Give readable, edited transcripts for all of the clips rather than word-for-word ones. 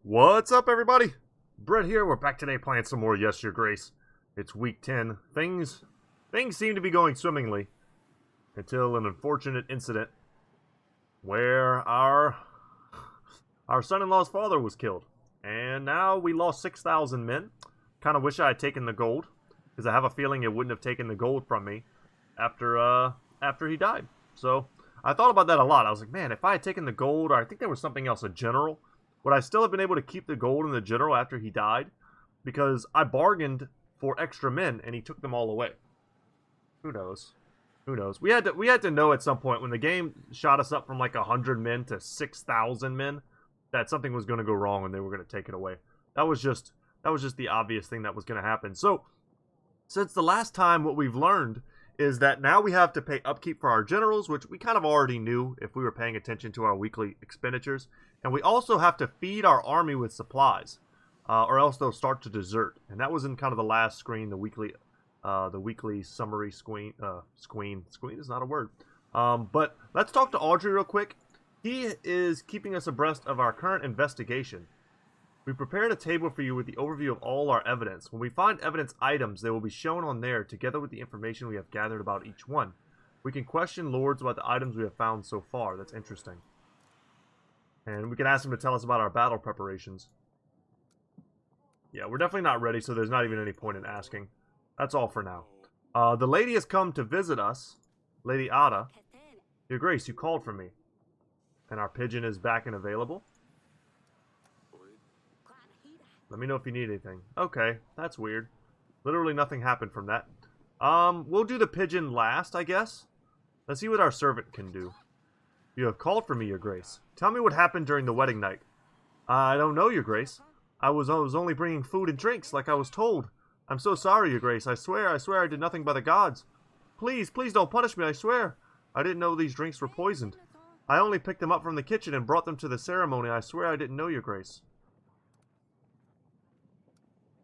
What's up, everybody? Brett here. We're back today playing some more Yes, Your Grace. It's week 10. Things seem to be going swimmingly until an unfortunate incident where our son-in-law's father was killed. And now we lost 6,000 men. Kind of wish I had taken the gold, because I have a feeling it wouldn't have taken the gold from me after he died. So I thought about that a lot. I was like, man, if I had taken the gold, or I think there was something else, a general, would I still have been able to keep the gold in the general after he died? Because I bargained for extra men, and he took them all away. Who knows? Who knows? We had to know at some point when the game shot us up from like 100 men to 6,000 men that something was going to go wrong and they were going to take it away. That was just the obvious thing that was going to happen. So since the last time, what we've learned is that now we have to pay upkeep for our generals, which we kind of already knew if we were paying attention to our weekly expenditures. And we also have to feed our army with supplies, or else they'll start to desert. And that was in kind of the last screen, the weekly summary screen. Screen is not a word. But let's talk to Audrey real quick. He is keeping us abreast of our current investigation. We prepared a table for you with the overview of all our evidence. When we find evidence items, they will be shown on there together with the information we have gathered about each one. We can question lords about the items we have found so far. That's interesting. And we can ask them to tell us about our battle preparations. Yeah, we're definitely not ready, so there's not even any point in asking. That's all for now. The lady has come to visit us. Lady Ada. Your Grace, you called for me. And our pigeon is back and available. Let me know if you need anything. Okay, that's weird. Literally nothing happened from that. We'll do the pigeon last, I guess. Let's see what our servant can do. You have called for me, Your Grace. Tell me what happened during the wedding night. I don't know, Your Grace. I was only bringing food and drinks, like I was told. I'm so sorry, Your Grace. I swear I did nothing by the gods. Please don't punish me, I swear. I didn't know these drinks were poisoned. I only picked them up from the kitchen and brought them to the ceremony. I swear I didn't know, Your Grace.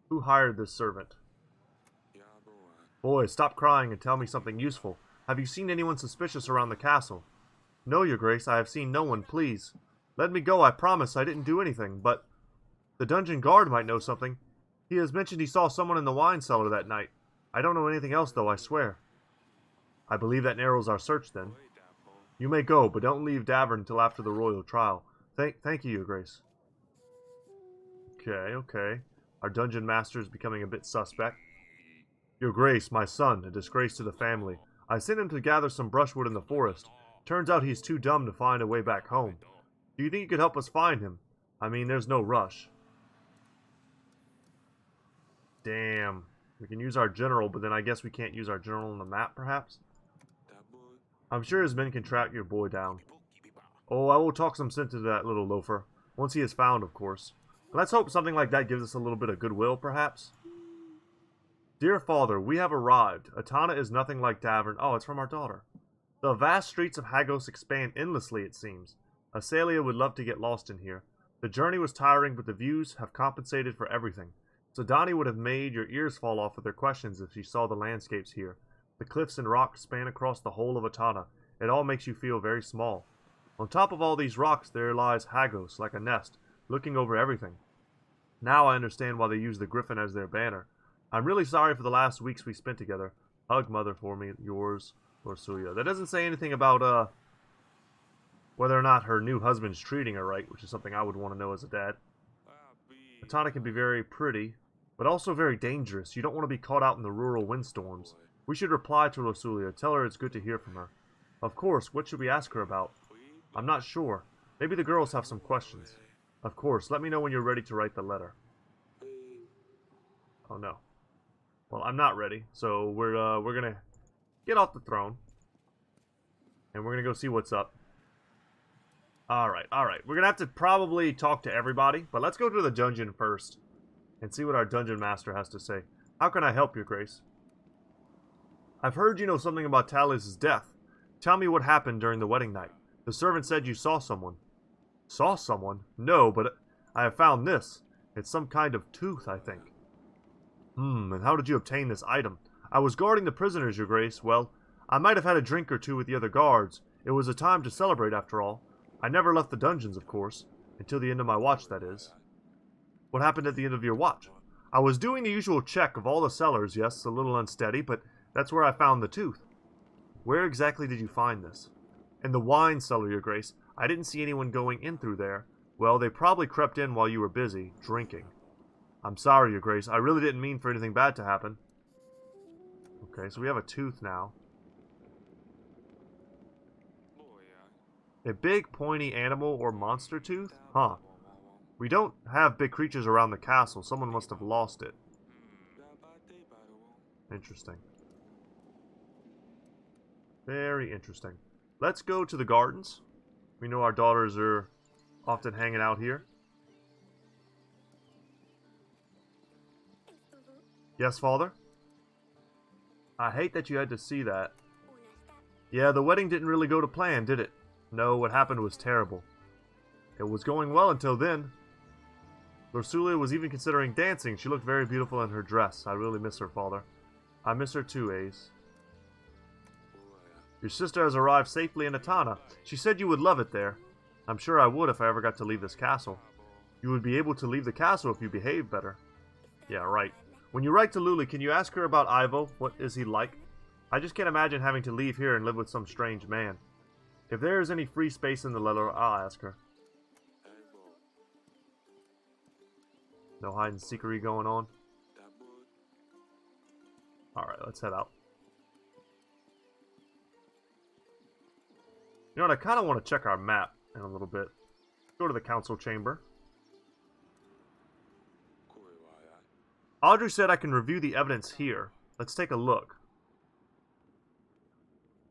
Who hired this servant? Boy, stop crying and tell me something useful. Have you seen anyone suspicious around the castle? No, Your Grace, I have seen no one, please. Let me go, I promise I didn't do anything, but the dungeon guard might know something. He has mentioned he saw someone in the wine cellar that night. I don't know anything else, though, I swear. I believe that narrows our search, then. You may go, but don't leave Davern until after the royal trial. Thank you, Your Grace. Okay. Our dungeon master is becoming a bit suspect. Your Grace, my son, a disgrace to the family. I sent him to gather some brushwood in the forest. Turns out he's too dumb to find a way back home. Do you think you could help us find him? I mean, there's no rush. Damn. We can use our general, but then I guess we can't use our general on the map, perhaps? I'm sure his men can track your boy down. Oh, I will talk some sense into that little loafer. Once he is found, of course. Let's hope something like that gives us a little bit of goodwill, perhaps. Dear Father, we have arrived. Atana is nothing like Davern. Oh, it's from our daughter. The vast streets of Hagos expand endlessly, it seems. Asalia would love to get lost in here. The journey was tiring, but the views have compensated for everything. Sadani would have made your ears fall off with her questions if she saw the landscapes here. The cliffs and rocks span across the whole of Atana. It all makes you feel very small. On top of all these rocks there lies Hagos, like a nest, looking over everything. Now I understand why they use the griffin as their banner. I'm really sorry for the last weeks we spent together. Hug mother for me, yours, Orsulia. That doesn't say anything about, whether or not her new husband's treating her right, which is something I would want to know as a dad. Atana can be very pretty, but also very dangerous. You don't want to be caught out in the rural windstorms. We should reply to Rosulia. Tell her it's good to hear from her. Of course, what should we ask her about? I'm not sure. Maybe the girls have some questions. Of course, let me know when you're ready to write the letter. Oh no. Well, I'm not ready, so we're gonna get off the throne. And we're gonna go see what's up. Alright. We're gonna have to probably talk to everybody, but let's go to the dungeon first. And see what our dungeon master has to say. How can I help, Your Grace? I've heard you know something about Talis' death. Tell me what happened during the wedding night. The servant said you saw someone. Saw someone? No, but I have found this. It's some kind of tooth, I think. And how did you obtain this item? I was guarding the prisoners, Your Grace. Well, I might have had a drink or two with the other guards. It was a time to celebrate, after all. I never left the dungeons, of course. Until the end of my watch, that is. What happened at the end of your watch? I was doing the usual check of all the cellars, yes, a little unsteady, but that's where I found the tooth. Where exactly did you find this? In the wine cellar, Your Grace. I didn't see anyone going in through there. Well, they probably crept in while you were busy, drinking. I'm sorry, Your Grace. I really didn't mean for anything bad to happen. Okay, so we have a tooth now. A big, pointy animal or monster tooth? Huh. We don't have big creatures around the castle. Someone must have lost it. Interesting. Very interesting. Let's go to the gardens. We know our daughters are often hanging out here. Yes, Father? I hate that you had to see that. Yeah, the wedding didn't really go to plan, did it? No, what happened was terrible. It was going well until then. Lorsulia was even considering dancing. She looked very beautiful in her dress. I really miss her, Father. I miss her too, Ace. Your sister has arrived safely in Atana. She said you would love it there. I'm sure I would if I ever got to leave this castle. You would be able to leave the castle if you behaved better. Yeah, right. When you write to Luli, can you ask her about Ivo? What is he like? I just can't imagine having to leave here and live with some strange man. If there is any free space in the letter, I'll ask her. No hide and seekery going on. Alright, let's head out. You know what, I kind of want to check our map in a little bit. Go to the council chamber. Audrey said I can review the evidence here. Let's take a look.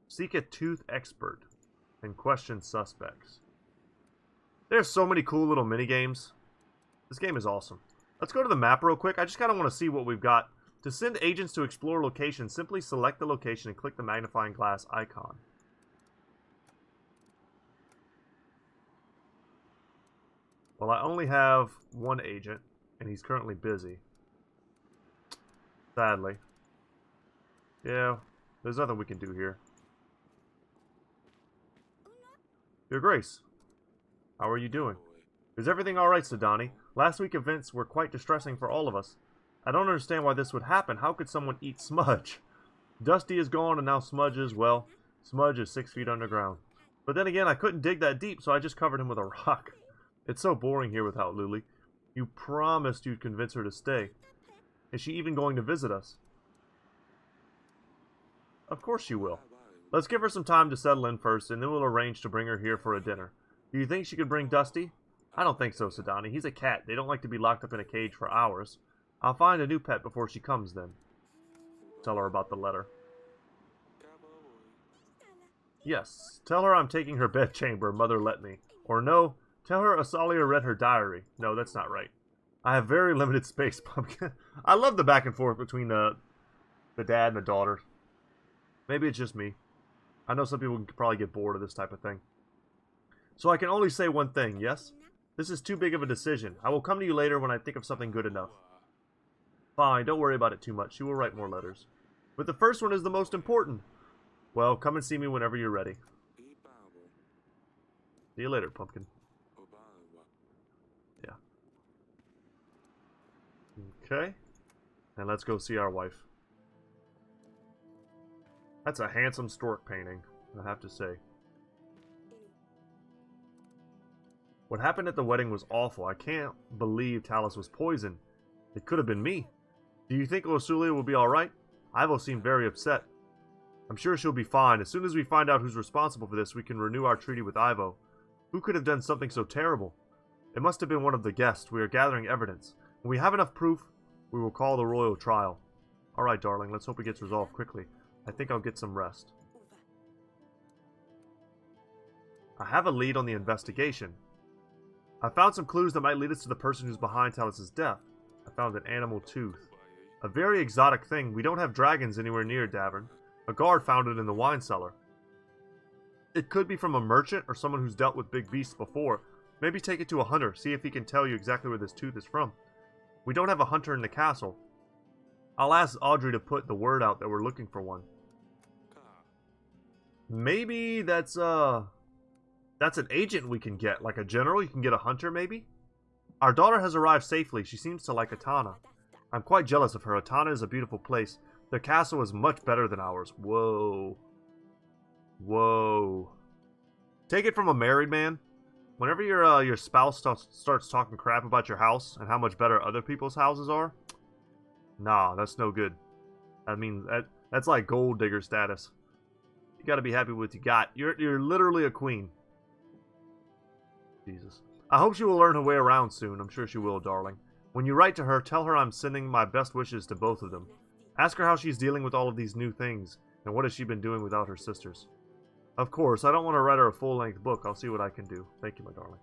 Seek a tooth expert and question suspects. There's so many cool little mini-games. This game is awesome. Let's go to the map real quick. I just kind of want to see what we've got. To send agents to explore locations, simply select the location and click the magnifying glass icon. Well, I only have one agent, and he's currently busy. Sadly. Yeah, there's nothing we can do here. Your Grace, how are you doing? Is everything alright, Sidani? Last week events were quite distressing for all of us. I don't understand why this would happen. How could someone eat Smudge? Dusty is gone and now Smudge is, well, Smudge is 6 feet underground. But then again, I couldn't dig that deep, so I just covered him with a rock. It's so boring here without Luli. You promised you'd convince her to stay. Is she even going to visit us? Of course she will. Let's give her some time to settle in first, and then we'll arrange to bring her here for a dinner. Do you think she could bring Dusty? I don't think so, Sidani. He's a cat. They don't like to be locked up in a cage for hours. I'll find a new pet before she comes, then. Tell her about the letter. Yes, tell her I'm taking her bedchamber, Mother let me. Or no, tell her Asalia read her diary. No, that's not right. I have very limited space, Pumpkin. I love the back and forth between the dad and the daughter. Maybe it's just me. I know some people can probably get bored of this type of thing. So I can only say one thing, yes? This is too big of a decision. I will come to you later when I think of something good enough. Fine, don't worry about it too much. She will write more letters. But the first one is the most important. Well, come and see me whenever you're ready. See you later, Pumpkin. Yeah. Okay. And let's go see our wife. That's a handsome stork painting, I have to say. What happened at the wedding was awful. I can't believe Talus was poisoned. It could have been me. Do you think Lorsulia will be alright? Ivo seemed very upset. I'm sure she'll be fine. As soon as we find out who's responsible for this, we can renew our treaty with Ivo. Who could have done something so terrible? It must have been one of the guests. We are gathering evidence. When we have enough proof, we will call the royal trial. Alright, darling, let's hope it gets resolved quickly. I think I'll get some rest. I have a lead on the investigation. I found some clues that might lead us to the person who's behind Talus's death. I found an animal tooth. A very exotic thing. We don't have dragons anywhere near Davern. A guard found it in the wine cellar. It could be from a merchant or someone who's dealt with big beasts before. Maybe take it to a hunter, see if he can tell you exactly where this tooth is from. We don't have a hunter in the castle. I'll ask Audrey to put the word out that we're looking for one. Maybe that's an agent we can get, like a general. You can get a hunter, maybe? Our daughter has arrived safely. She seems to like Atana. I'm quite jealous of her. Atana is a beautiful place. Their castle is much better than ours. Whoa. Whoa. Take it from a married man. Whenever your spouse starts talking crap about your house and how much better other people's houses are, nah, that's no good. I mean, that's like gold digger status. You gotta be happy with what you got. You're literally a queen. Jesus. I hope she will learn her way around soon. I'm sure she will, darling. When you write to her, tell her I'm sending my best wishes to both of them. Ask her how she's dealing with all of these new things, and what has she been doing without her sisters. Of course, I don't want to write her a full-length book. I'll see what I can do. Thank you, my darling.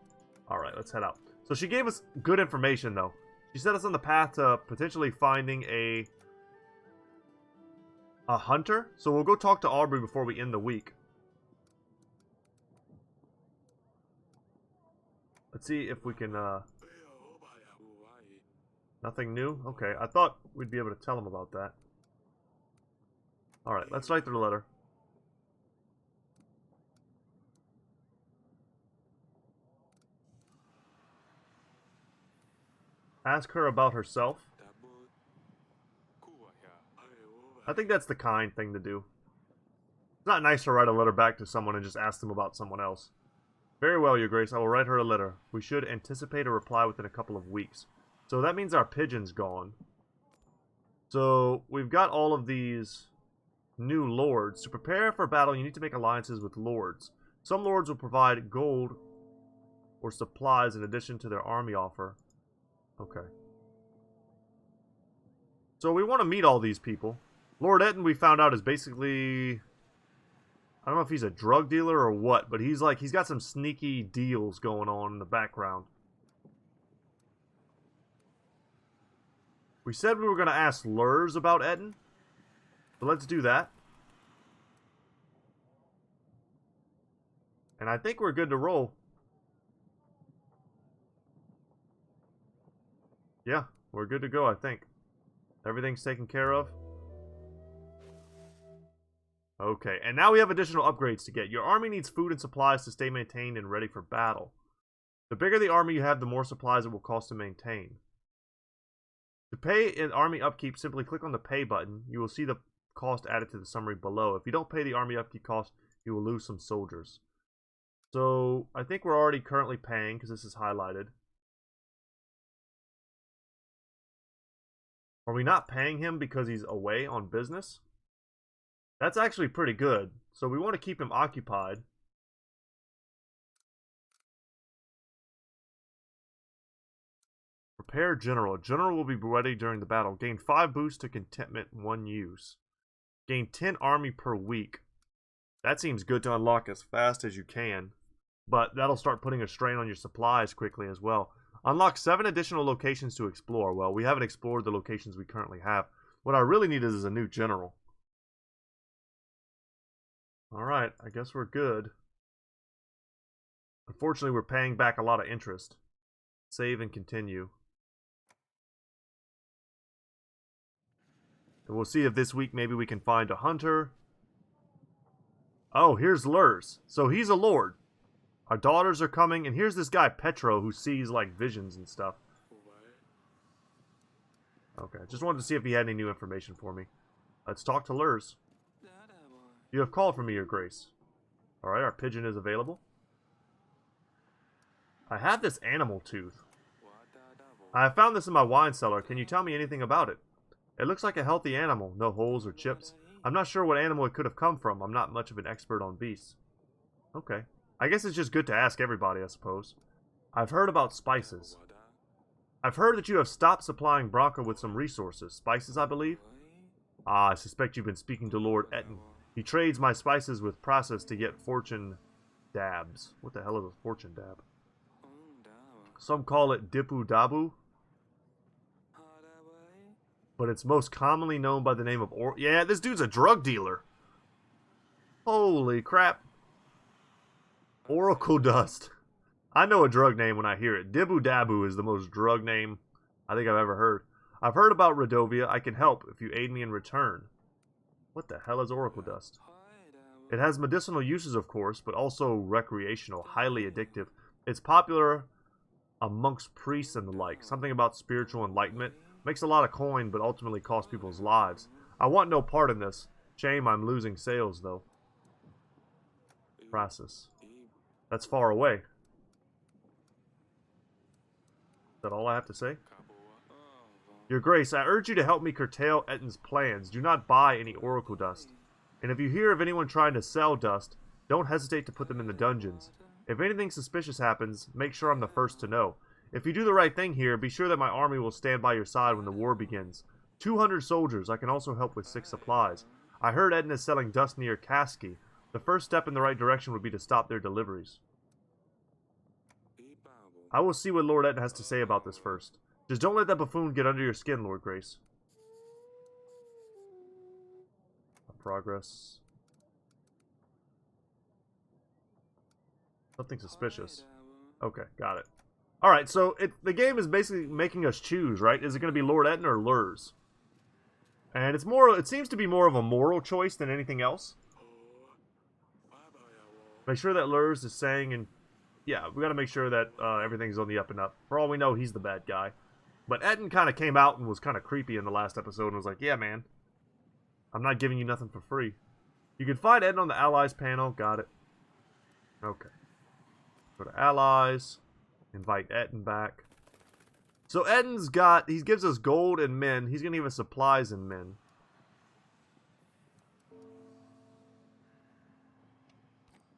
Alright, let's head out. So she gave us good information, though. She set us on the path to potentially finding a hunter. So we'll go talk to Aubrey before we end the week. Let's see if we can, Nothing new? Okay, I thought we'd be able to tell him about that. Alright, let's write the letter. Ask her about herself. I think that's the kind thing to do. It's not nice to write a letter back to someone and just ask them about someone else. Very well, Your Grace. I will write her a letter. We should anticipate a reply within a couple of weeks. So that means our pigeon's gone. So we've got all of these new lords. To prepare for battle, you need to make alliances with lords. Some lords will provide gold or supplies in addition to their army offer. Okay. So we want to meet all these people. Lord Etten, we found out, is basically... I don't know if he's a drug dealer or what, but he's got some sneaky deals going on in the background. We said we were going to ask Lurs about Etten. So let's do that. And I think we're good to roll. Yeah, we're good to go, I think. Everything's taken care of. Okay, and now we have additional upgrades to get. Your army needs food and supplies to stay maintained and ready for battle. The bigger the army you have, the more supplies it will cost to maintain. To pay an army upkeep, simply click on the pay button. You will see the cost added to the summary below. If you don't pay the army upkeep cost, you will lose some soldiers. So, I think we're already currently paying, because this is highlighted. Are we not paying him because he's away on business? That's actually pretty good. So we want to keep him occupied. Prepare General. General will be ready during the battle. Gain 5 boosts to contentment, 1 use. Gain 10 army per week. That seems good to unlock as fast as you can. But that'll start putting a strain on your supplies quickly as well. Unlock 7 additional locations to explore. Well, we haven't explored the locations we currently have. What I really need is a new general. Alright, I guess we're good. Unfortunately, we're paying back a lot of interest. Save and continue. And we'll see if this week maybe we can find a hunter. Oh, here's Lurs. So he's a lord. Our daughters are coming, and here's this guy, Petro, who sees, like, visions and stuff. Okay, just wanted to see if he had any new information for me. Let's talk to Lurs. You have called for me, Your Grace. Alright, our pigeon is available. I have this animal tooth. I have found this in my wine cellar. Can you tell me anything about it? It looks like a healthy animal. No holes or chips. I'm not sure what animal it could have come from. I'm not much of an expert on beasts. Okay. I guess it's just good to ask everybody, I suppose. I've heard about spices. I've heard that you have stopped supplying Bronca with some resources. Spices, I believe? Ah, I suspect you've been speaking to Lord Etten. He trades my spices with process to get fortune dabs. What the hell is a fortune dab? Some call it Dipu Dabu. But it's most commonly known by the name of Yeah, this dude's a drug dealer. Holy crap. Oracle Dust. I know a drug name when I hear it. Dibu Dabu is the most drug name I think I've ever heard. I've heard about Redovia. I can help if you aid me in return. What the hell is Oracle Dust? It has medicinal uses, of course, but also recreational, highly addictive. It's popular amongst priests and the like. Something about spiritual enlightenment. Makes a lot of coin, but ultimately costs people's lives. I want no part in this. Shame I'm losing sales, though. Crassus. That's far away. Is that all I have to say? Your Grace, I urge you to help me curtail Etten's plans. Do not buy any oracle dust. And if you hear of anyone trying to sell dust, don't hesitate to put them in the dungeons. If anything suspicious happens, make sure I'm the first to know. If you do the right thing here, be sure that my army will stand by your side when the war begins. 200 soldiers. I can also help with 6 supplies. I heard Etten is selling dust near Kaski. The first step in the right direction would be to stop their deliveries. I will see what Lord Etten has to say about this first. Just don't let that buffoon get under your skin, Lord Grace. Progress. Something suspicious. Okay, got it. Alright, so the game is basically making us choose, right? Is it going to be Lord Etten or Lurs? And it seems to be more of a moral choice than anything else. Make sure that Lurs is saying, and yeah, we got to make sure that everything's on the up and up. For all we know, he's the bad guy. But Etten kind of came out and was kind of creepy in the last episode and was like, yeah, man, I'm not giving you nothing for free. You can find Etten on the Allies panel. Got it. Okay. Go to Allies. Invite Etten back. So Etten's got, he gives us gold and men. He's going to give us supplies and men.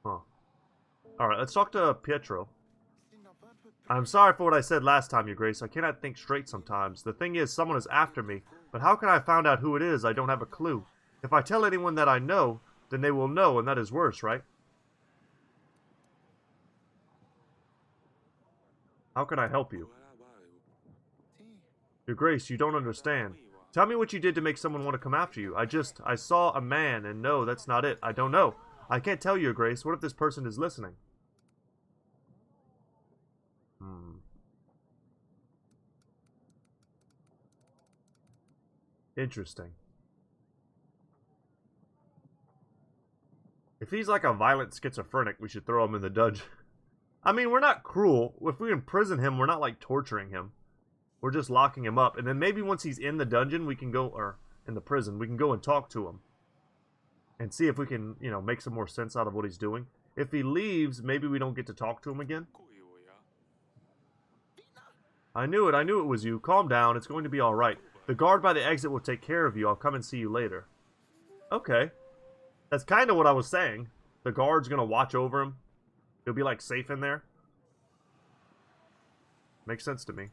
Huh. Alright, let's talk to Pietro. I'm sorry for what I said last time, Your Grace. I cannot think straight sometimes. The thing is, someone is after me. But how can I find out who it is? I don't have a clue. If I tell anyone that I know, then they will know, and that is worse, right? How can I help you? Your Grace, you don't understand. Tell me what you did to make someone want to come after you. I saw a man, and no, that's not it. I don't know. I can't tell you, Your Grace. What if this person is listening? Interesting. If he's like a violent schizophrenic, we should throw him in the dungeon. I mean, we're not cruel. If we imprison him, we're not like torturing him. We're just locking him up. And then maybe once he's in the dungeon, we can go, or in the prison, we can go and talk to him. And see if we can, you know, make some more sense out of what he's doing. If he leaves, maybe we don't get to talk to him again. I knew it was you. Calm down, it's going to be alright. The guard by the exit will take care of you. I'll come and see you later. Okay. That's kind of what I was saying. The guard's going to watch over him. He'll be like safe in there. Makes sense to me.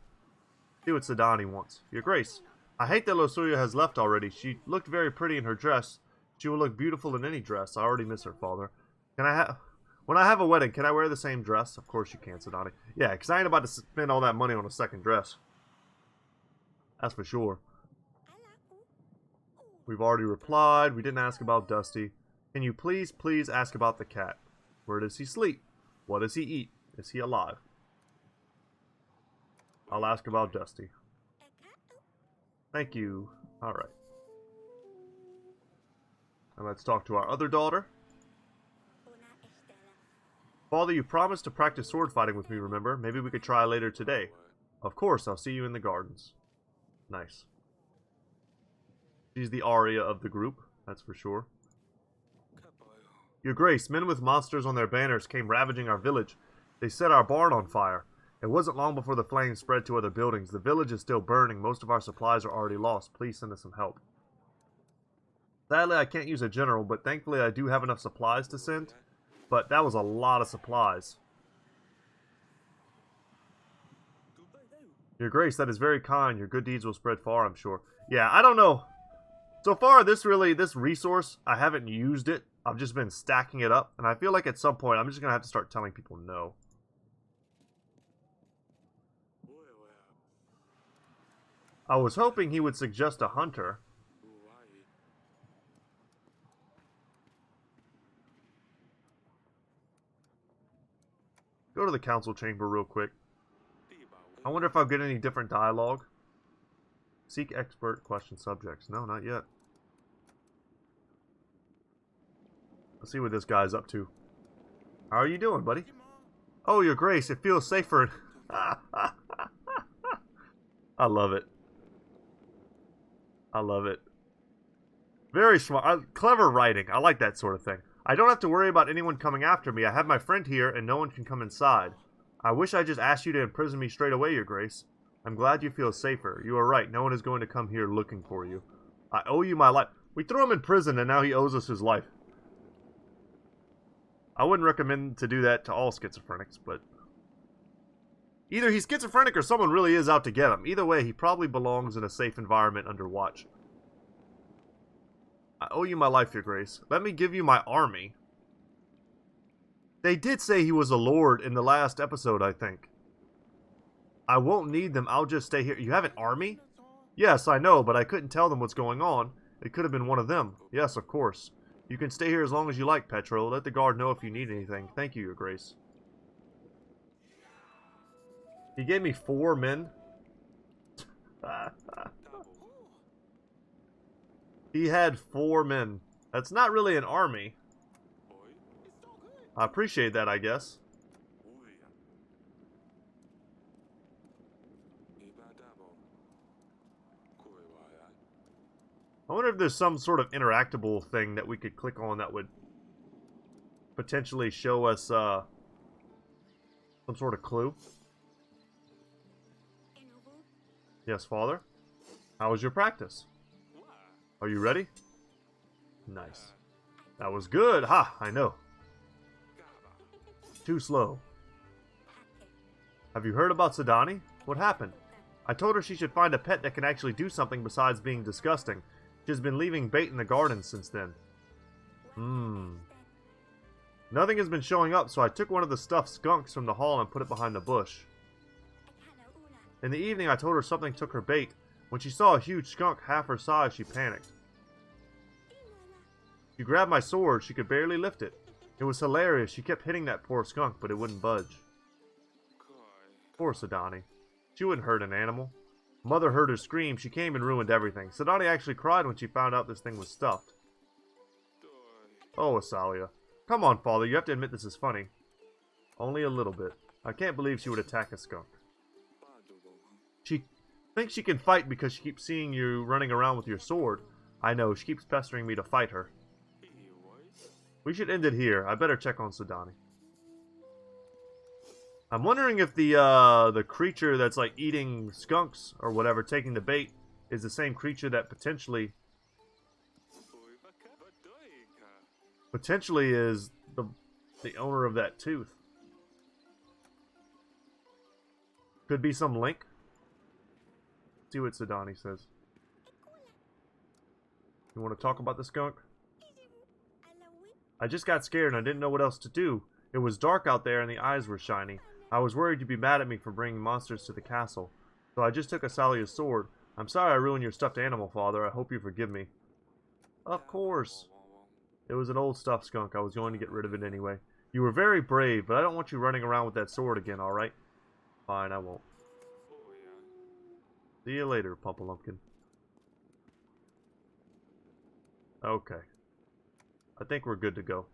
See what Sidani wants. Your Grace, I hate that Losuya has left already. She looked very pretty in her dress. She will look beautiful in any dress. I already miss her, Father. When I have a wedding, can I wear the same dress? Of course you can, Sidani. Yeah, because I ain't about to spend all that money on a second dress. That's for sure. We've already replied. We didn't ask about Dusty. Can you please ask about the cat? Where does he sleep? What does he eat? Is he alive? I'll ask about Dusty. Thank you. Alright. And let's talk to our other daughter. Father, you promised to practice sword fighting with me, remember? Maybe we could try later today. Of course, I'll see you in the gardens. Nice. She's the Arya of the group, that's for sure. Your Grace, men with monsters on their banners came ravaging our village. They set our barn on fire. It wasn't long before the flames spread to other buildings. The village is still burning. Most of our supplies are already lost. Please send us some help. Sadly, I can't use a general, but thankfully I do have enough supplies to send. But that was a lot of supplies. Your Grace, that is very kind. Your good deeds will spread far, I'm sure. Yeah, I don't know. So far, this resource, I haven't used it. I've just been stacking it up. And I feel like at some point, I'm just going to have to start telling people no. I was hoping he would suggest a hunter. Go to the council chamber real quick. I wonder if I'll get any different dialogue. Seek expert, question subjects. No, not yet. Let's see what this guy's up to. How are you doing, buddy? Oh, Your Grace, it feels safer. I love it. I love it. Very smart. Clever writing. I like that sort of thing. I don't have to worry about anyone coming after me. I have my friend here, and no one can come inside. I wish I just asked you to imprison me straight away, Your Grace. I'm glad you feel safer. You are right. No one is going to come here looking for you. I owe you my life. We threw him in prison, and now he owes us his life. I wouldn't recommend to do that to all schizophrenics, but... either he's schizophrenic or someone really is out to get him. Either way, he probably belongs in a safe environment under watch. I owe you my life, Your Grace. Let me give you my army. They did say he was a lord in the last episode, I think. I won't need them. I'll just stay here. You have an army? Yes, I know, but I couldn't tell them what's going on. It could have been one of them. Yes, of course. You can stay here as long as you like, Petro. Let the guard know if you need anything. Thank you, Your Grace. He gave me 4 men. He had 4 men. That's not really an army. I appreciate that, I guess. I wonder if there's some sort of interactable thing that we could click on that would potentially show us some sort of clue. Yes, Father. How was your practice? Are you ready? Nice. That was good. Ha, I know. Too slow. Have you heard about Sadani? What happened? I told her she should find a pet that can actually do something besides being disgusting. She's been leaving bait in the garden since then. Nothing has been showing up, so I took one of the stuffed skunks from the hall and put it behind the bush. In the evening, I told her something took her bait. When she saw a huge skunk half her size, she panicked. She grabbed my sword. She could barely lift it. It was hilarious. She kept hitting that poor skunk, but it wouldn't budge. Poor Sadani. She wouldn't hurt an animal. Mother heard her scream. She came and ruined everything. Sadani actually cried when she found out this thing was stuffed. Oh, Asalia. Come on, Father. You have to admit this is funny. Only a little bit. I can't believe she would attack a skunk. She thinks she can fight because she keeps seeing you running around with your sword. I know. She keeps pestering me to fight her. We should end it here. I better check on Sadani. I'm wondering if the creature that's like eating skunks or whatever, taking the bait, is the same creature that potentially is the owner of that tooth. Could be some link. Let's see what Sadani says. You want to talk about the skunk? I just got scared and I didn't know what else to do. It was dark out there and the eyes were shiny. I was worried you'd be mad at me for bringing monsters to the castle. So I just took Asalia's sword. I'm sorry I ruined your stuffed animal, Father. I hope you forgive me. Of course. It was an old stuffed skunk. I was going to get rid of it anyway. You were very brave, but I don't want you running around with that sword again, alright? Fine, I won't. See you later, Pumpalumpkin. Okay. I think we're good to go.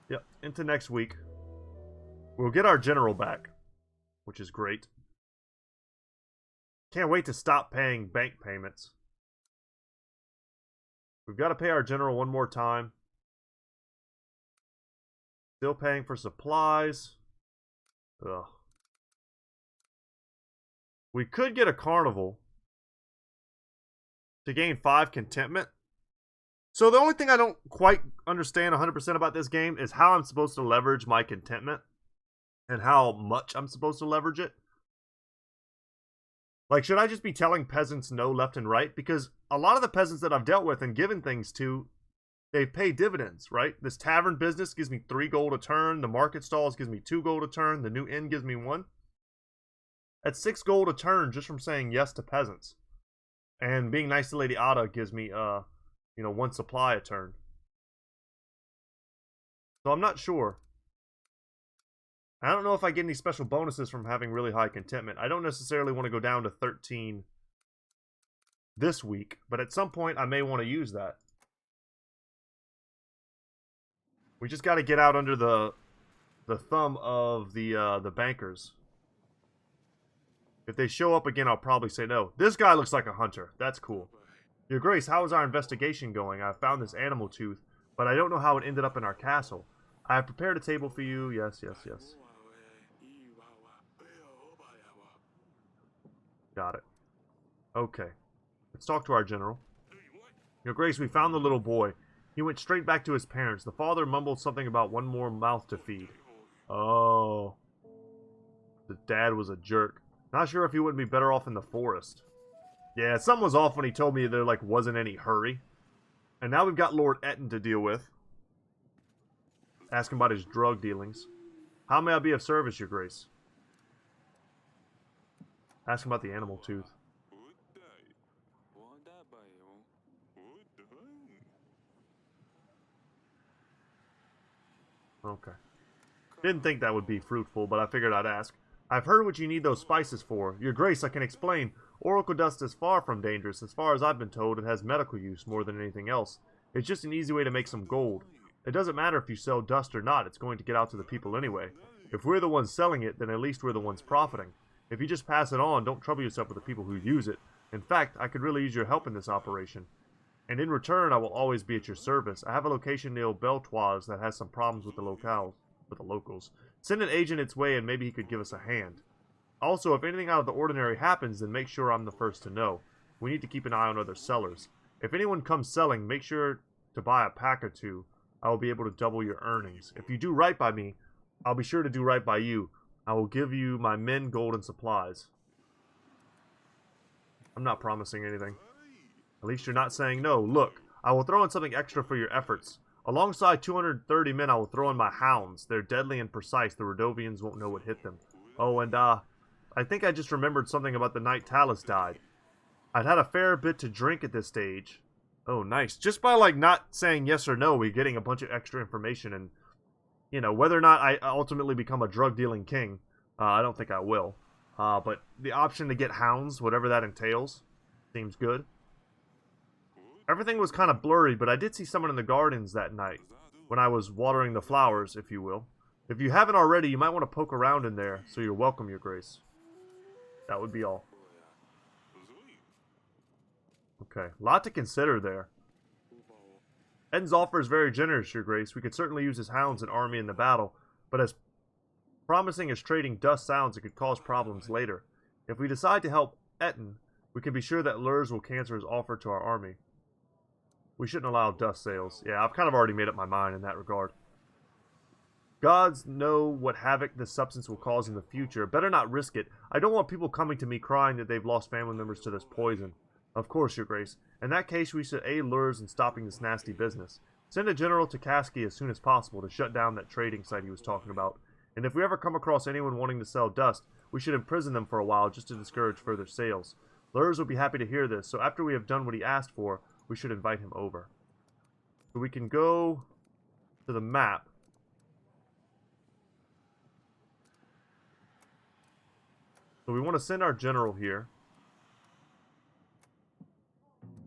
Yep, into next week. We'll get our general back, which is great. Can't wait to stop paying bank payments. We've got to pay our general one more time. Still paying for supplies. Ugh. We could get a carnival to gain 5 contentment. So the only thing I don't quite understand 100% about this game is how I'm supposed to leverage my contentment and how much I'm supposed to leverage it. Like, should I just be telling peasants no left and right? Because a lot of the peasants that I've dealt with and given things to, they pay dividends, right? This tavern business gives me 3 gold a turn. The market stalls gives me 2 gold a turn. The new inn gives me 1. That's 6 gold a turn just from saying yes to peasants. And being nice to Lady Ada gives me, 1 supply a turn. So I'm not sure. I don't know if I get any special bonuses from having really high contentment. I don't necessarily want to go down to 13 this week, but at some point I may want to use that. We just got to get out under the thumb of the bankers. If they show up again, I'll probably say no. This guy looks like a hunter. That's cool. Your Grace, how is our investigation going? I found this animal tooth, but I don't know how it ended up in our castle. I have prepared a table for you. Yes, yes, yes. Got it. Okay. Let's talk to our general. Your Grace, we found the little boy. He went straight back to his parents. The father mumbled something about one more mouth to feed. Oh. The dad was a jerk. Not sure if he wouldn't be better off in the forest. Yeah, something was off when he told me there wasn't any hurry. And now we've got Lord Etten to deal with. Ask him about his drug dealings. How may I be of service, Your Grace? Ask him about the animal tooth. Okay. Didn't think that would be fruitful, but I figured I'd ask. I've heard what you need those spices for. Your Grace, I can explain. Oracle dust is far from dangerous. As far as I've been told, it has medical use more than anything else. It's just an easy way to make some gold. It doesn't matter if you sell dust or not, it's going to get out to the people anyway. If we're the ones selling it, then at least we're the ones profiting. If you just pass it on, don't trouble yourself with the people who use it. In fact, I could really use your help in this operation. And in return, I will always be at your service. I have a location near Beltoise that has some problems with the locals. Send an agent its way and maybe he could give us a hand. Also, if anything out of the ordinary happens, then make sure I'm the first to know. We need to keep an eye on other sellers. If anyone comes selling, make sure to buy a pack or two. I will be able to double your earnings. If you do right by me, I'll be sure to do right by you. I will give you my men, gold, and supplies. I'm not promising anything. At least you're not saying no. Look, I will throw in something extra for your efforts. Alongside 230 men, I will throw in my hounds. They're deadly and precise. The Rodovians won't know what hit them. Oh, and I think I just remembered something about the night Talus died. I'd had a fair bit to drink at this stage. Oh, nice. Just by, not saying yes or no, we're getting a bunch of extra information. And, whether or not I ultimately become a drug-dealing king, I don't think I will. But the option to get hounds, whatever that entails, seems good. Everything was kind of blurry, but I did see someone in the gardens that night, when I was watering the flowers, if you will. If you haven't already, you might want to poke around in there, so you're welcome, Your Grace. That would be all. Okay, a lot to consider there. Etten's offer is very generous, Your Grace. We could certainly use his hounds and army in the battle, but as promising as trading dust sounds, it could cause problems later. If we decide to help Etten, we can be sure that Lurs will cancel his offer to our army. We shouldn't allow dust sales. Yeah, I've kind of already made up my mind in that regard. Gods know what havoc this substance will cause in the future. Better not risk it. I don't want people coming to me crying that they've lost family members to this poison. Of course, Your Grace. In that case, we should aid Lurs in stopping this nasty business. Send a general to Kaski as soon as possible to shut down that trading site he was talking about. And if we ever come across anyone wanting to sell dust, we should imprison them for a while just to discourage further sales. Lurs will be happy to hear this, so after we have done what he asked for, we should invite him over. So we can go to the map. So we want to send our general here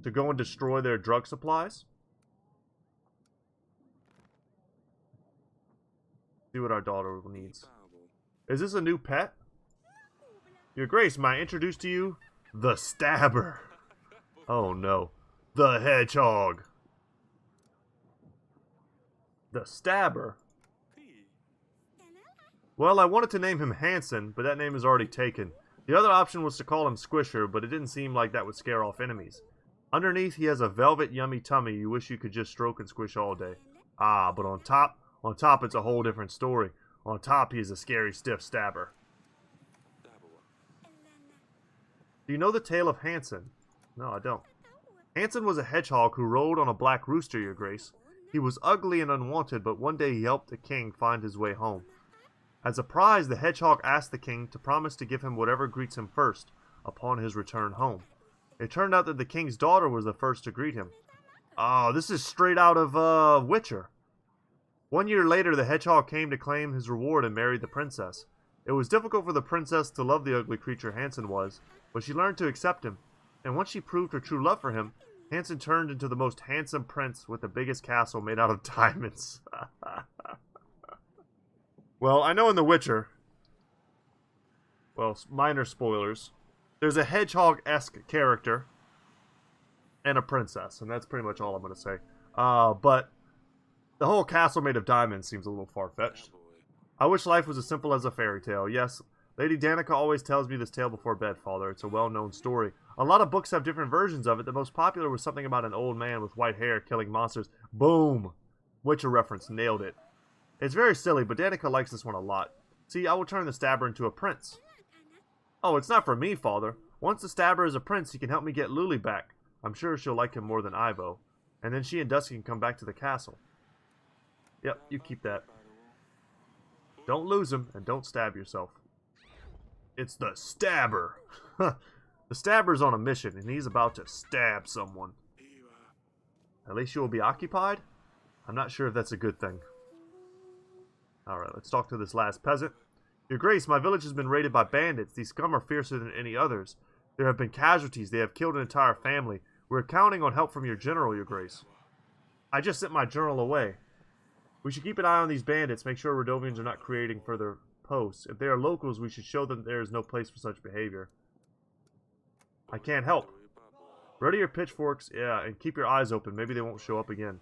to go and destroy their drug supplies. See what our daughter needs. Is this a new pet? Your Grace, may I introduce to you the Stabber? Oh no. The Hedgehog. The Stabber? Well, I wanted to name him Hanson, but that name is already taken. The other option was to call him Squisher, but it didn't seem like that would scare off enemies. Underneath, he has a velvet yummy tummy you wish you could just stroke and squish all day. Ah, but on top it's a whole different story. On top, he is a scary, stiff stabber. Do you know the tale of Hanson? No, I don't. Hanson was a hedgehog who rode on a black rooster, Your Grace. He was ugly and unwanted, but one day he helped the king find his way home. As a prize, the hedgehog asked the king to promise to give him whatever greets him first upon his return home. It turned out that the king's daughter was the first to greet him. Oh, this is straight out of Witcher. 1 year later, the hedgehog came to claim his reward and married the princess. It was difficult for the princess to love the ugly creature Hanson was, but she learned to accept him. And once she proved her true love for him, Hanson turned into the most handsome prince with the biggest castle made out of diamonds. Well, I know in The Witcher, well, minor spoilers, there's a hedgehog-esque character and a princess, and that's pretty much all I'm going to say. But the whole castle made of diamonds seems a little far-fetched. I wish life was as simple as a fairy tale. Yes, Lady Danica always tells me this tale before bed, Father. It's a well-known story. A lot of books have different versions of it. The most popular was something about an old man with white hair killing monsters. Boom! Witcher reference. Nailed it. It's very silly, but Danica likes this one a lot. See, I will turn the stabber into a prince. Oh, it's not for me, Father. Once the stabber is a prince, he can help me get Luli back. I'm sure she'll like him more than Ivo. And then she and Dusky can come back to the castle. Yep, you keep that. Don't lose him, and don't stab yourself. It's the stabber. The stabber's on a mission, and he's about to stab someone. At least you will be occupied? I'm not sure if that's a good thing. Alright, let's talk to this last peasant. Your Grace, my village has been raided by bandits. These scum are fiercer than any others. There have been casualties. They have killed an entire family. We're counting on help from your general, Your Grace. I just sent my general away. We should keep an eye on these bandits, make sure Rodovians are not creating further posts. If they are locals, we should show them there is no place for such behavior. I can't help. Ready your pitchforks, yeah, and keep your eyes open. Maybe they won't show up again.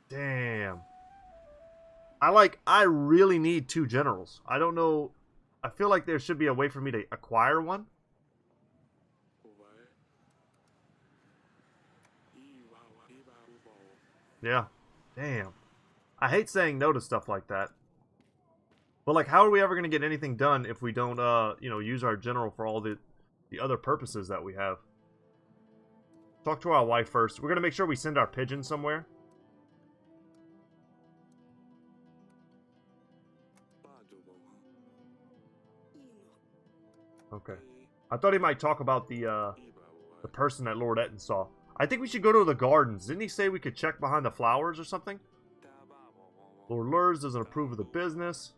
Damn. I really need 2 generals. I don't know. I feel like there should be a way for me to acquire one. Yeah. Damn. I hate saying no to stuff like that. But, like, how are we ever going to get anything done if we don't, you know, use our general for all the other purposes that we have? Talk to our wife first. We're going to make sure we send our pigeon somewhere. Okay. I thought he might talk about the person that Lord Etten saw. I think we should go to the gardens. Didn't he say we could check behind the flowers or something? Lord Lurs doesn't approve of the business.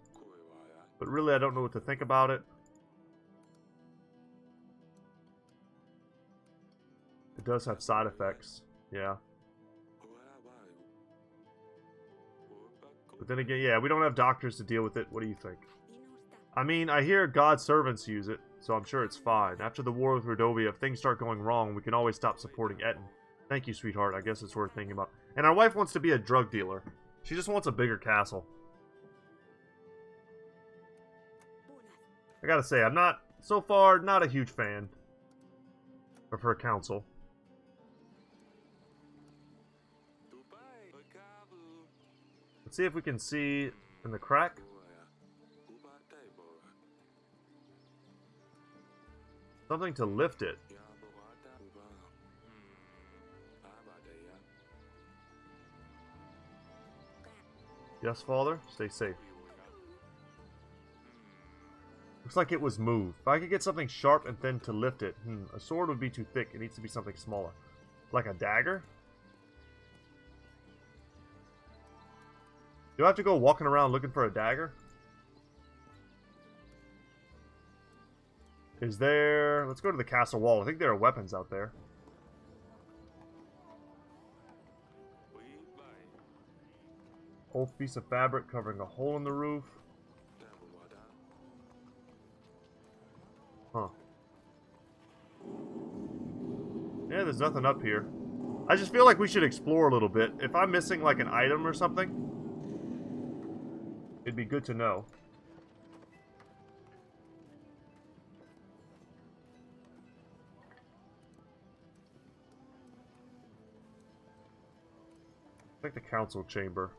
But really, I don't know what to think about it. It does have side effects. Yeah. But then again, yeah, we don't have doctors to deal with it. What do you think? I mean, I hear God's servants use it, so I'm sure it's fine. After the war with Rodovia, if things start going wrong, we can always stop supporting Etten. Thank you, sweetheart. I guess it's worth thinking about. And our wife wants to be a drug dealer. She just wants a bigger castle. I gotta say, I'm not, so far, not a huge fan of her counsel. Let's see if we can see in the crack. Something to lift it. Yes, Father? Stay safe. Looks like it was moved. If I could get something sharp and thin to lift it. A sword would be too thick. It needs to be something smaller. Like a dagger? Do I have to go walking around looking for a dagger? Is there... Let's go to the castle wall. I think there are weapons out there. Old piece of fabric covering a hole in the roof. Huh. Yeah, there's nothing up here. I just feel like we should explore a little bit. If I'm missing like an item or something, it'd be good to know. I think the council chamber.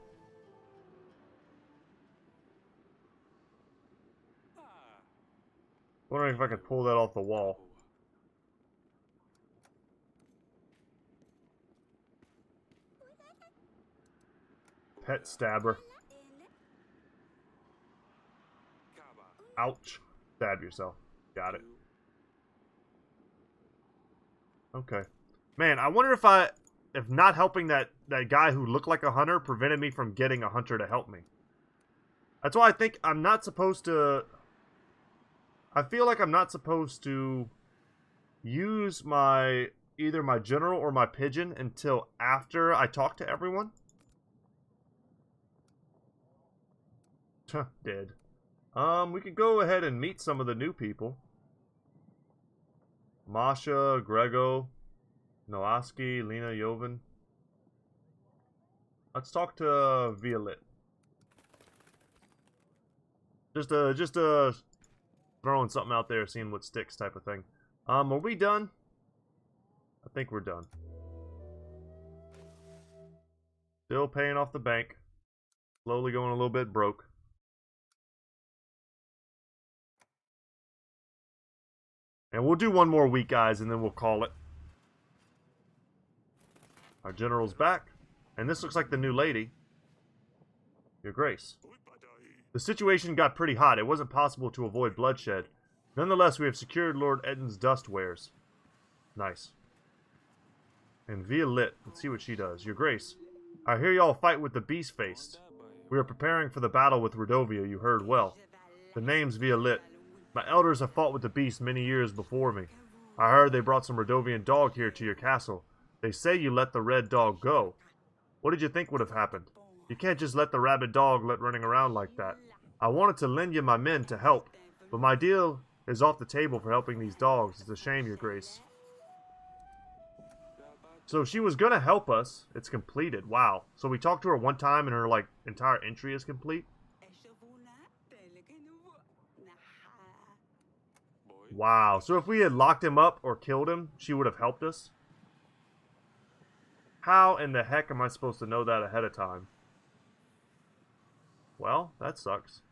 Wondering if I could pull that off the wall. Pet stabber. Ouch. Stab yourself. Got it. Okay. Man, I wonder if not helping that guy who looked like a hunter prevented me from getting a hunter to help me. That's why I think I'm not supposed to... I feel like I'm not supposed to use either my general or my pigeon until after I talk to everyone. Dead. We could go ahead and meet some of the new people. Masha, Grego, Noaski, Lena, Jovan. Let's talk to Violet. Just throwing something out there, seeing what sticks type of thing. Are we done? I think we're done. Still paying off the bank. Slowly going a little bit broke. And we'll do one more week, guys, and then we'll call it. Our general's back. And this looks like the new lady. Your Grace. The situation got pretty hot. It wasn't possible to avoid bloodshed. Nonetheless, we have secured Lord Eden's dust wares. Nice. And Violet. Let's see what she does. Your Grace. I hear y'all fight with the beast-faced. We are preparing for the battle with Rodovia, you heard well. The name's Violet. My elders have fought with the beast many years before me. I heard they brought some Rodovian dog here to your castle. They say you let the red dog go. What did you think would have happened? You can't just let the rabid dog let running around like that. I wanted to lend you my men to help, but my deal is off the table for helping these dogs. It's a shame, Your Grace. So she was gonna help us. It's completed. Wow. So we talked to her one time and her, like, entire entry is complete? Wow. So if we had locked him up or killed him, she would have helped us? How in the heck am I supposed to know that ahead of time? Well, that sucks.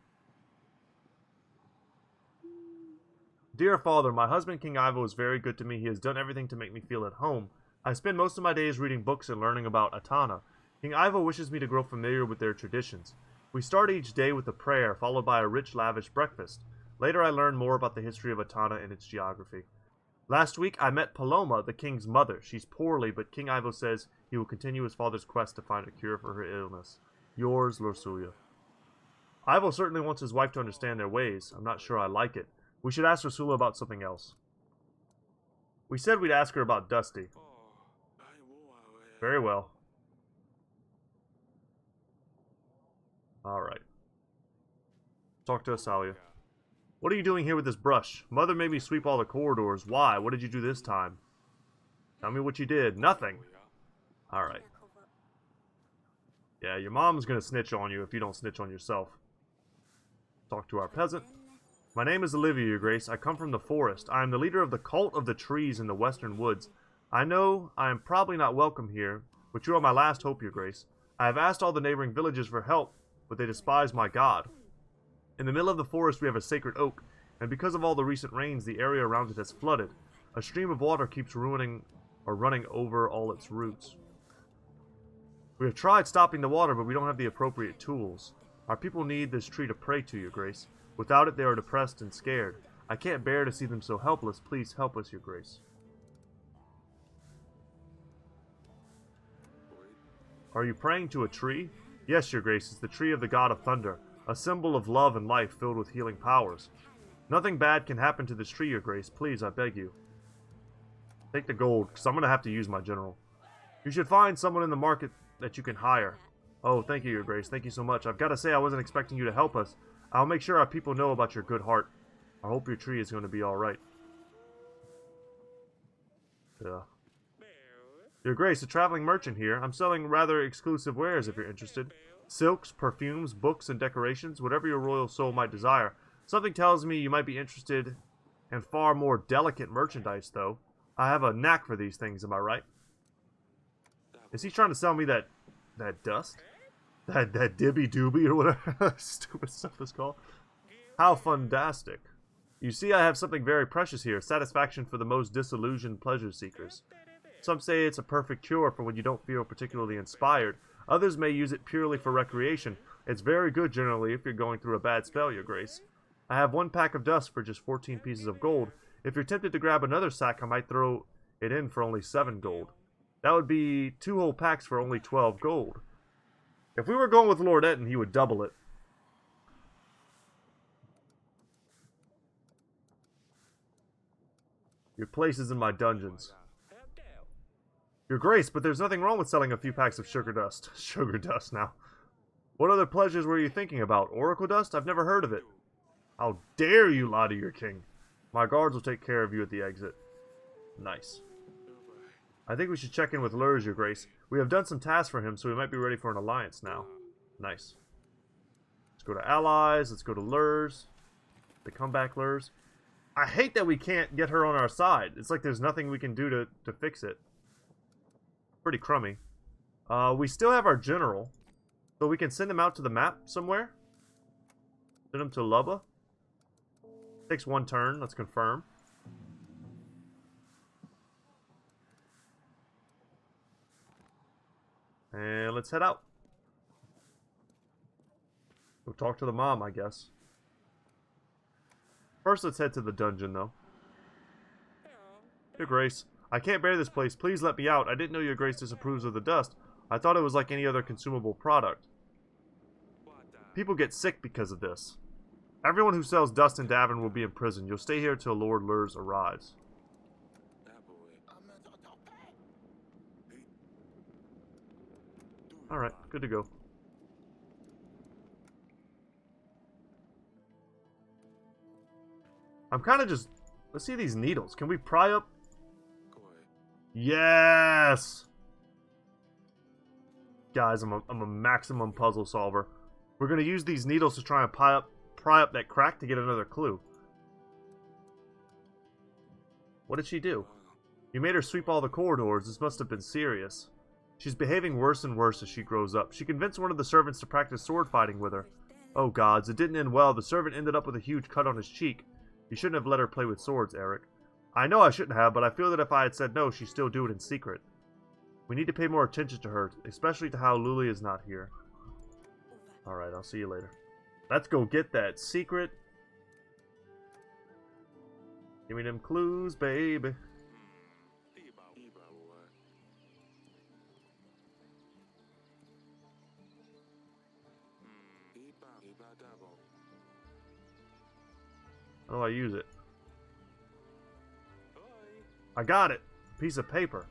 Dear Father, my husband King Ivo is very good to me. He has done everything to make me feel at home. I spend most of my days reading books and learning about Atana. King Ivo wishes me to grow familiar with their traditions. We start each day with a prayer, followed by a rich, lavish breakfast. Later I learn more about the history of Atana and its geography. Last week I met Paloma, the king's mother. She's poorly, but King Ivo says he will continue his father's quest to find a cure for her illness. Yours, Lorsulia. Ivo certainly wants his wife to understand their ways. I'm not sure I like it. We should ask Ursula about something else. We said we'd ask her about Dusty. Very well. Alright. Talk to Asalia. What are you doing here with this brush? Mother made me sweep all the corridors. Why? What did you do this time? Tell me what you did. Nothing. Alright. Yeah, your mom's gonna snitch on you if you don't snitch on yourself. Talk to our peasant. My name is Olivia, Your Grace. I come from the forest. I am the leader of the cult of the trees in the western woods. I know I am probably not welcome here, but you are my last hope, Your Grace. I have asked all the neighboring villages for help, but they despise my god. In the middle of the forest we have a sacred oak, and because of all the recent rains, the area around it has flooded. A stream of water keeps running over all its roots. We have tried stopping the water, but we don't have the appropriate tools. Our people need this tree to pray to, Your Grace. Without it, they are depressed and scared. I can't bear to see them so helpless. Please help us, Your Grace. Are you praying to a tree? Yes, Your Grace, it's the tree of the god of thunder, a symbol of love and life filled with healing powers. Nothing bad can happen to this tree, Your Grace. Please, I beg you. Take the gold, because I'm going to have to use my general. You should find someone in the market that you can hire. Oh, thank you, Your Grace. Thank you so much. I've got to say I wasn't expecting you to help us. I'll make sure our people know about your good heart. I hope your tree is going to be alright. Yeah. Your Grace, a traveling merchant here. I'm selling rather exclusive wares if you're interested. Silks, perfumes, books, and decorations, whatever your royal soul might desire. Something tells me you might be interested in far more delicate merchandise, though. I have a knack for these things, am I right? Is he trying to sell me that dust? That dibby doobie or whatever stupid stuff is called? How fantastic. You see, I have something very precious here. Satisfaction for the most disillusioned pleasure seekers. Some say it's a perfect cure for when you don't feel particularly inspired. Others may use it purely for recreation. It's very good generally if you're going through a bad spell, Your Grace. I have one pack of dust for just 14 pieces of gold. If you're tempted to grab another sack, I might throw it in for only 7 gold. That would be 2 whole packs for only 12 gold. If we were going with Lord Etten, he would double it. Your place is in my dungeons. Your Grace, but there's nothing wrong with selling a few packs of sugar dust. Sugar dust now. What other pleasures were you thinking about? Oracle dust? I've never heard of it. How dare you lie to your king? My guards will take care of you at the exit. Nice. I think we should check in with Lurs, your grace. We have done some tasks for him, so we might be ready for an alliance now. Nice. Let's go to allies. Let's go to Lurs. The comeback Lurs. I hate that we can't get her on our side. It's like there's nothing we can do to fix it. Pretty crummy. We still have our general. So we can send him out to the map somewhere. Send him to Lubba. Takes 1 turn. Let's confirm. And let's head out. Go talk to the mom, I guess. First, let's head to the dungeon, though. Your Grace, I can't bear this place. Please let me out. I didn't know your Grace disapproves of the dust. I thought it was like any other consumable product. People get sick because of this. Everyone who sells dust in Davin will be in prison. You'll stay here till Lord Lurs arrives. Alright, good to go. I'm kind of just... Let's see these needles. Can we pry up? Yes! Guys, I'm a maximum puzzle solver. We're going to use these needles to try and pry up that crack to get another clue. What did she do? You made her sweep all the corridors. This must have been serious. She's behaving worse and worse as she grows up. She convinced one of the servants to practice sword fighting with her. Oh gods, it didn't end well. The servant ended up with a huge cut on his cheek. You shouldn't have let her play with swords, Eric. I know I shouldn't have, but I feel that if I had said no, she'd still do it in secret. We need to pay more attention to her, especially to how Luli is not here. Alright, I'll see you later. Let's go get that secret. Give me them clues, baby. How do I use it? I got it! Piece of paper.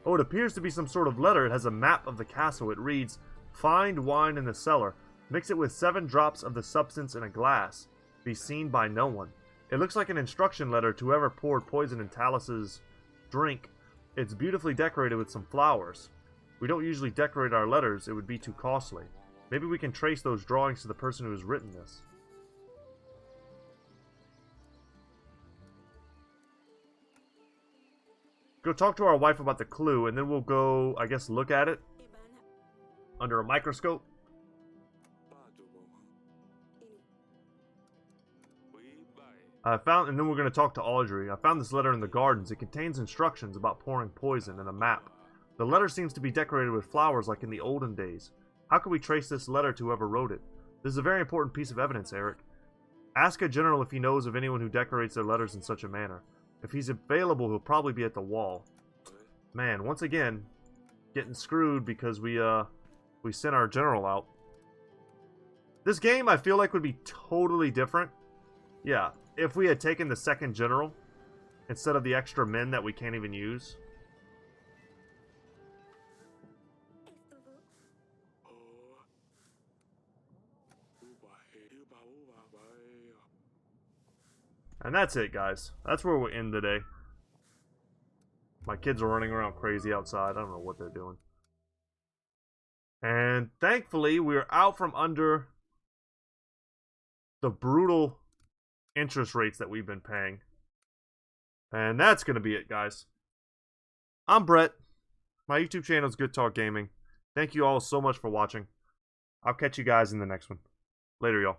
Oh, it appears to be some sort of letter. It has a map of the castle. It reads, "Find wine in the cellar. Mix it with 7 drops of the substance in a glass. Be seen by no one." It looks like an instruction letter to whoever poured poison in Talus's drink. It's beautifully decorated with some flowers. We don't usually decorate our letters. It would be too costly. Maybe we can trace those drawings to the person who has written this. Go talk to our wife about the clue, and then we'll go, I guess, look at it under a microscope. And then we're going to talk to Audrey. I found this letter in the gardens. It contains instructions about pouring poison and a map. The letter seems to be decorated with flowers like in the olden days. How can we trace this letter to whoever wrote it? This is a very important piece of evidence, Eric. Ask a general if he knows of anyone who decorates their letters in such a manner. If he's available, he'll probably be at the wall. Man, once again, getting screwed because we sent our general out. This game, I feel like, would be totally different. Yeah, if we had taken the second general instead of the extra men that we can't even use. And that's it, guys. That's where we'll end today. My kids are running around crazy outside. I don't know what they're doing. And thankfully, we're out from under the brutal interest rates that we've been paying. And that's going to be it, guys. I'm Brett. My YouTube channel is Goodtalk Gaming. Thank you all so much for watching. I'll catch you guys in the next one. Later, y'all.